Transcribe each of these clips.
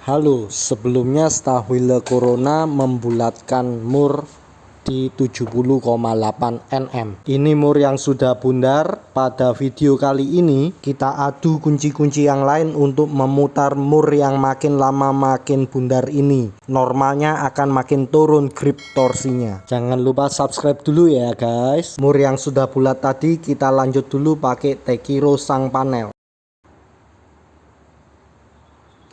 Halo, sebelumnya Stahwille Corona membulatkan mur di 70,8 nm. Ini mur yang sudah bundar. Pada video kali ini kita adu kunci-kunci yang lain untuk memutar mur yang makin lama makin bundar ini. Normalnya akan makin turun grip torsinya. Jangan lupa subscribe dulu ya guys. Mur yang sudah bulat tadi kita lanjut dulu pakai Tekiro sang panel.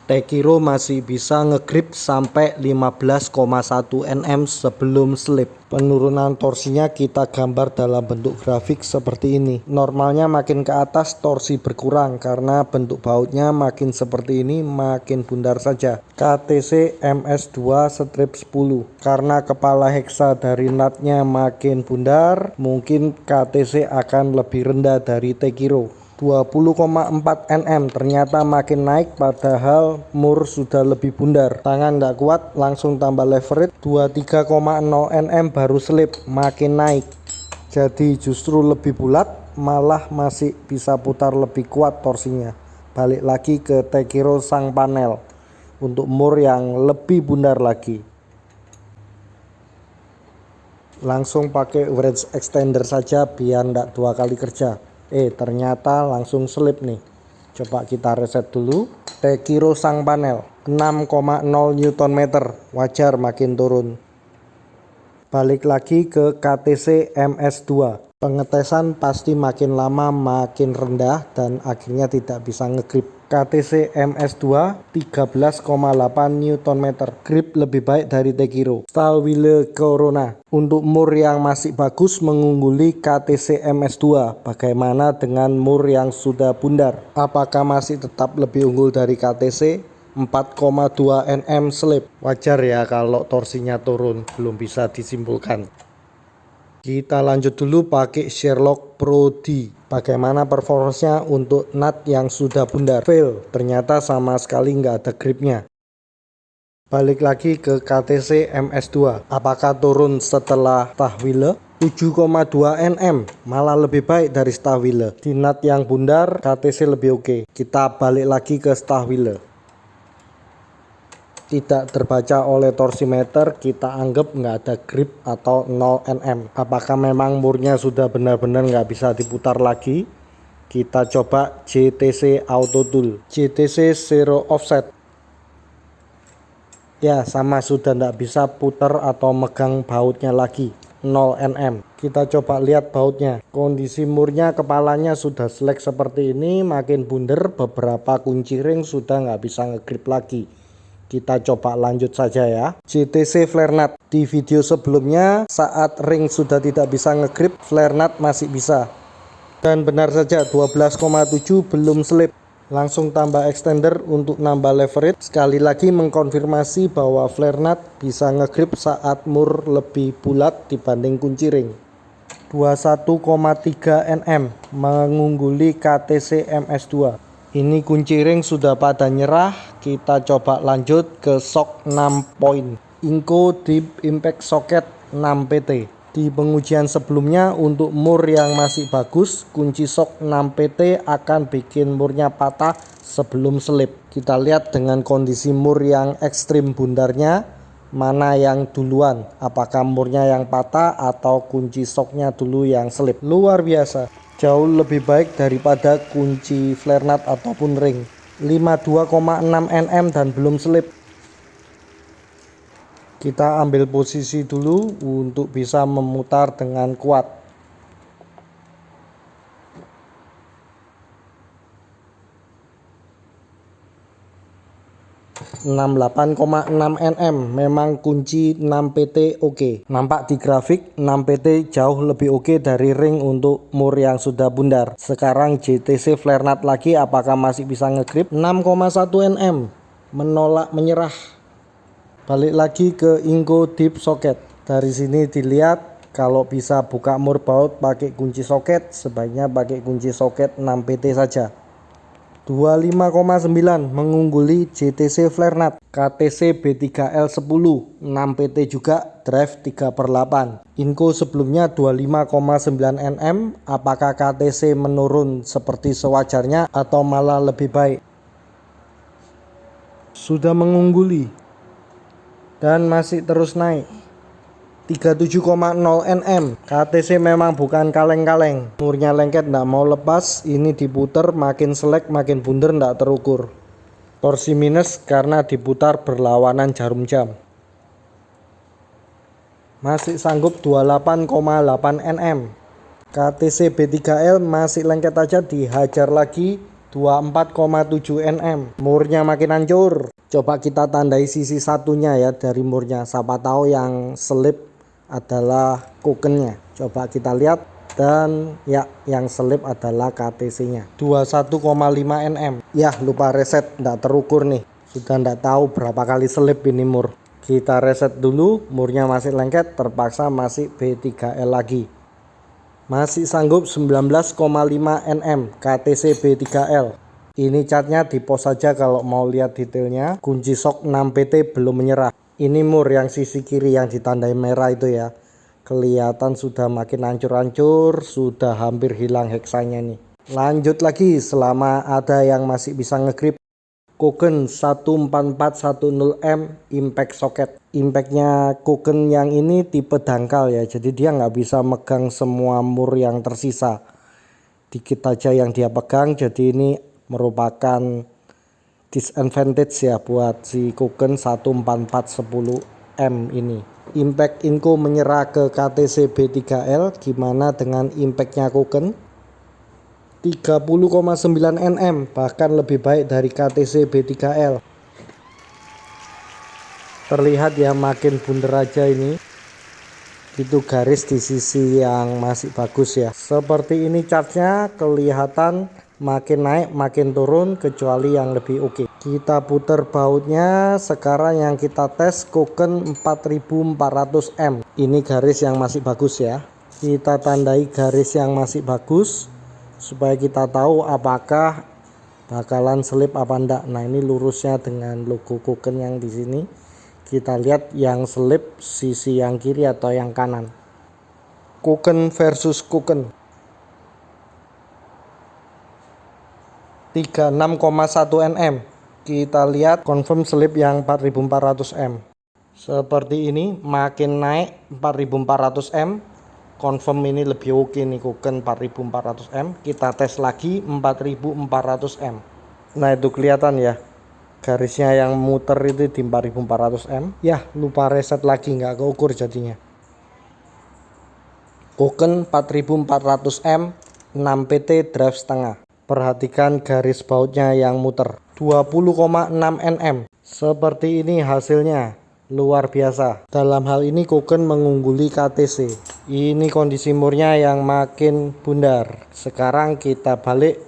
Tekiro masih bisa ngegrip sampai 15,1 nm sebelum slip. Penurunan torsinya kita gambar dalam bentuk grafik seperti ini. Normalnya makin ke atas torsi berkurang karena bentuk bautnya makin seperti ini makin bundar saja. KTC MS2 strip 10. Karena kepala hexa dari nutnya makin bundar, mungkin KTC akan lebih rendah dari Tekiro. 20,4 nm ternyata makin naik padahal mur sudah lebih bundar. Tangan nggak kuat langsung tambah leverage. 23,0 nm baru slip, makin naik. Jadi justru lebih bulat, malah masih bisa putar lebih kuat torsinya. Balik lagi ke Tekiro sang panel untuk mur yang lebih bundar lagi. Langsung pakai wedge extender saja biar nggak dua kali kerja. Ternyata langsung slip nih. Coba kita reset dulu. Tekiro sang panel 6,0 Nm, wajar makin turun. Balik lagi ke KTC MS2. Pengetesan pasti makin lama makin rendah dan akhirnya tidak bisa ngegrip. KTC MS2 13,8 Nm, grip lebih baik dari Tekiro. Stahwille Corona untuk mur yang masih bagus mengungguli KTC MS2. Bagaimana dengan mur yang sudah bundar? Apakah masih tetap lebih unggul dari KTC? 4,2 nm slip. Wajar ya kalau torsinya turun, belum bisa disimpulkan. Kita lanjut dulu pakai Sherlock Pro D. Bagaimana performanya untuk nut yang sudah bundar? Fail, ternyata sama sekali nggak ada gripnya. Balik lagi ke KTC MS2. Apakah turun setelah Stahwille? 7,2 nm, malah lebih baik dari Stahwille. Di nut yang bundar KTC lebih oke. Kita balik lagi ke Stahwille. Tidak terbaca oleh torsimeter, kita anggap nggak ada grip atau 0 nm. Apakah memang murnya sudah benar-benar nggak bisa diputar lagi? Kita coba JTC Auto Tool, JTC Zero Offset. Ya, sama, sudah nggak bisa putar atau megang bautnya lagi, 0 nm. Kita coba lihat bautnya. Kondisi murnya, kepalanya sudah selek seperti ini, makin bundar, beberapa kunci ring sudah nggak bisa ngegrip lagi. Kita coba lanjut saja ya. JTC flare nut. Di video sebelumnya saat ring sudah tidak bisa ngegrip, flare nut masih bisa. Dan benar saja 12,7 belum slip. Langsung tambah extender untuk nambah leverage. Sekali lagi mengkonfirmasi bahwa flare nut bisa ngegrip saat mur lebih bulat dibanding kunci ring. 21,3 nm mengungguli KTC MS2. Ini kunci ring sudah pada nyerah. Kita coba lanjut ke shock 6 point. Inco Deep Impact Socket 6 PT. Di pengujian sebelumnya untuk mur yang masih bagus, kunci shock 6 PT akan bikin murnya patah sebelum slip. Kita lihat dengan kondisi mur yang ekstrim bundarnya, mana yang duluan, apakah murnya yang patah atau kunci shocknya dulu yang slip. Luar biasa, jauh lebih baik daripada kunci flare nut ataupun ring. 52,6 nm dan belum slip. Kita ambil posisi dulu untuk bisa memutar dengan kuat. 68,6 nm, memang kunci 6 PT oke. Nampak di grafik 6 PT jauh lebih oke dari ring untuk mur yang sudah bundar. Sekarang JTC flare nut lagi, apakah masih bisa ngegrip? 6,1 nm, menolak menyerah. Balik lagi ke Inco Deep Socket. Dari sini dilihat kalau bisa buka mur baut pakai kunci soket, sebaiknya pakai kunci soket 6 PT saja. 25,9 mengungguli JTC flare nut. KTC B3L10 6 PT juga, drive 3/8. Inco sebelumnya 25,9 nm. Apakah KTC menurun seperti sewajarnya atau malah lebih baik? sudah mengungguli dan masih terus naik 37,0 nm. KTC memang bukan kaleng-kaleng, murnya lengket ndak mau lepas. Ini diputer makin selek makin bunder ndak terukur. Torsi minus karena diputar berlawanan jarum jam. Masih sanggup 28,8 nm. KTC B3L masih lengket aja, dihajar lagi 24,7 nm. Murnya makin hancur. Coba kita tandai sisi satunya ya dari murnya. Siapa tahu yang selip adalah kokennya. Coba kita lihat, dan ya yang selip adalah KTC nya 21,5 nm. Ya lupa reset, ndak terukur nih. Sudah ndak tahu berapa kali selip ini mur. Kita reset dulu, murnya masih lengket, terpaksa masih B3L lagi. Masih sanggup 19,5 nm KTC B3L. Ini catnya di post saja kalau mau lihat detailnya. Kunci sok 6PT belum menyerah. Ini mur yang sisi kiri yang ditandai merah itu ya. Kelihatan sudah makin hancur-hancur, sudah hampir hilang heksanya nih. Lanjut lagi, selama ada yang masih bisa ngegrip. Koken 14410M impact socket. Impactnya Koken yang ini tipe dangkal ya, jadi dia nggak bisa megang semua mur yang tersisa. Dikit aja yang dia pegang, jadi ini merupakan disadvantage ya buat si Koken 14410M ini. Impact Inco menyerah ke KTC B3L. Gimana dengan impactnya Koken? 30,9 nm, bahkan lebih baik dari KTC B3L. Terlihat ya makin bunder aja ini. Itu garis di sisi yang masih bagus ya. Seperti ini catnya, kelihatan makin naik makin turun kecuali yang lebih oke. Kita putar bautnya. Sekarang yang kita tes Koken 4400M. Ini garis yang masih bagus ya. Kita tandai garis yang masih bagus supaya kita tahu apakah bakalan selip apa enggak. Nah ini lurusnya dengan logo Koken yang di sini. Kita lihat yang selip sisi yang kiri atau yang kanan. Koken versus Koken. 36,1 nm. Kita lihat confirm selip yang 4400M. Seperti ini, makin naik 4400M. Confirm ini lebih oke nih Koken 4400M. Kita tes lagi 4400M. Nah itu kelihatan ya, garisnya yang muter itu di 4400M. Ya lupa reset lagi, nggak keukur jadinya. Koken 4400M 6PT drive setengah. Perhatikan garis bautnya yang muter 20,6 nm. Seperti ini hasilnya. Luar biasa. Dalam hal ini Koken mengungguli KTC. Ini kondisi murnya yang makin bundar. Sekarang kita balik,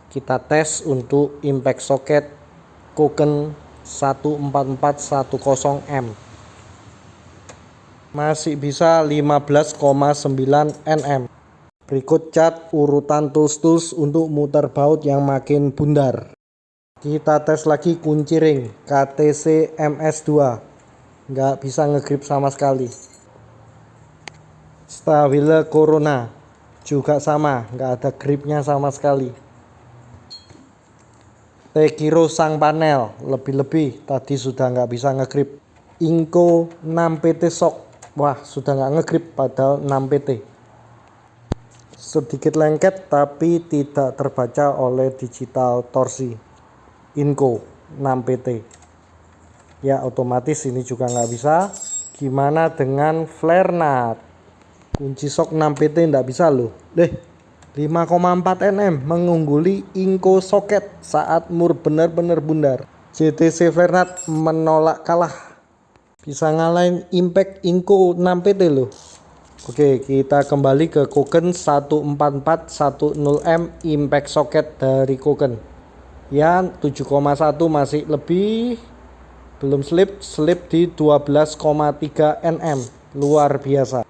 kita tes untuk impact socket Koken 14410M. Masih bisa 15,9 nm. Berikut cat urutan tools untuk muter baut yang makin bundar. Kita tes lagi kunci ring KTC MS2. Nggak bisa ngegrip sama sekali. Stabile Corona juga sama, nggak ada gripnya sama sekali. Tekiro sang panel lebih-lebih tadi sudah nggak bisa ngegrip. Inco 6PT shock, wah sudah nggak ngegrip padahal 6PT. Sedikit lengket tapi tidak terbaca oleh digital torsi. Inco 6PT ya, otomatis ini juga nggak bisa. Gimana dengan flare nut? Kunci shock 6PT nggak bisa loh. 5,4 nm mengungguli Inco socket saat mur benar-benar bundar. JTC flare nut menolak kalah, bisa ngalahin impact Inco 6PT loh. Oke, kita kembali ke Koken 14410M impact socket dari Koken. Ya 7,1 masih lebih, belum selip di 12,3 nm. Luar biasa.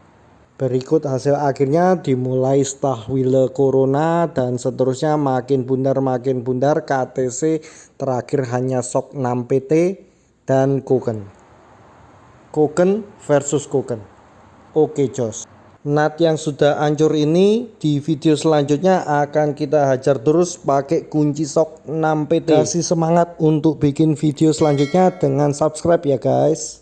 Berikut hasil akhirnya dimulai Stabile Corona dan seterusnya makin bundar KTC, terakhir hanya shock 6PT dan Koken. Koken versus Koken. Oke jos. Nut yang sudah hancur ini di video selanjutnya akan kita hajar terus pakai kunci sok 6PT. Kasih semangat untuk bikin video selanjutnya dengan subscribe ya guys.